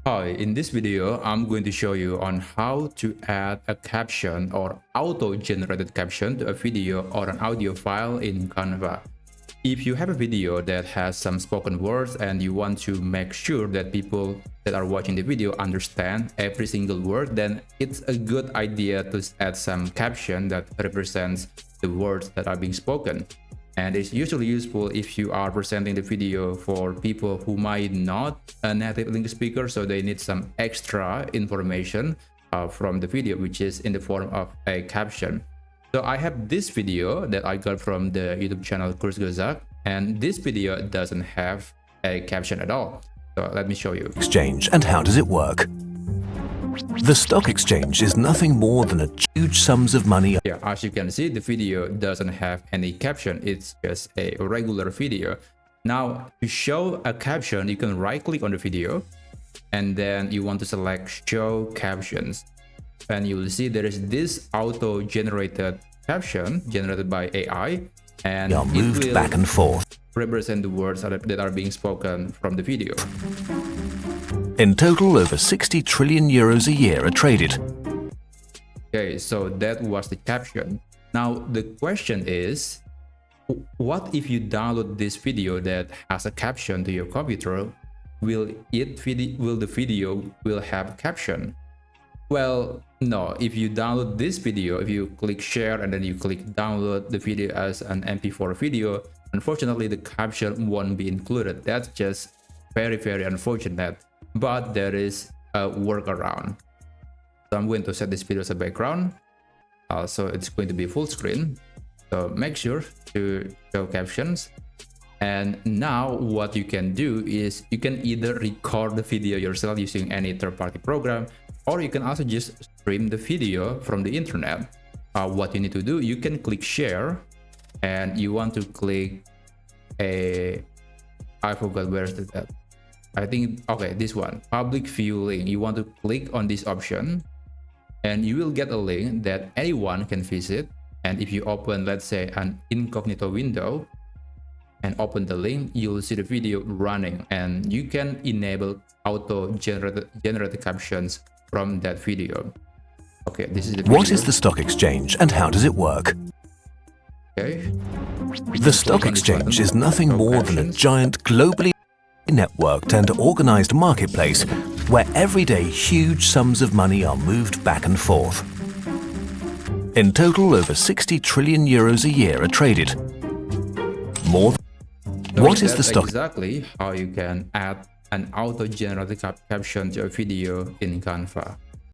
Hi, in this video, I'm going to show you on how to add a caption or auto-generated caption to a video or an audio file in Canva. If you have a video that has some spoken words and you want to make sure that people that are watching the video understand every single word, then it's a good idea to add some caption that represents the words that are being spoken. And it's usually useful if you are presenting the video for people who might not a native English speaker, so they need some extra information from the video, which is in the form of a caption. So I have this video that I got from the YouTube channel Kurs Gozak, and this video doesn't have a caption at all. So let me show you. Exchange and how does it work? The stock exchange is nothing more than a huge sums of money. Yeah, as you can see, the video doesn't have any caption. It's just a regular video. Now, to show a caption, you can right click on the video and then you want to select show captions. And you will see there is this auto generated caption generated by AI, and Are moved it will back and forth. represent the words that are being spoken from the video. In total, over 60 trillion euros a year are traded. Okay, so that was the caption. Now the question is, what if you download this video that has a caption to your computer? Will the video have caption? Well, no. If you download this video, if you click share and then you click download the video as an MP4 video, unfortunately the caption won't be included. That's just very, very unfortunate. But there is a workaround. So I'm going to set this video as a background. So it's going to be full screen. So make sure to show captions. And now what you can do is you can either record the video yourself using any third-party program, or you can also just stream the video from the internet. What you need to do, you can click share and you want to click I forgot where is that. I think, okay, this one, public view link. You want to click on this option and you will get a link that anyone can visit. And if you open, let's say, an incognito window and open the link, you'll see the video running and you can enable auto generated captions from that video. Okay, this is the video. What is the stock exchange and how does it work? Okay. The stock exchange is nothing more than a giant globally networked and organized marketplace where every day huge sums of money are moved back and forth. In total, over 60 trillion euros a year are traded. More. So what is the stock? Exactly how you can add an auto-generated caption to a video in Canva.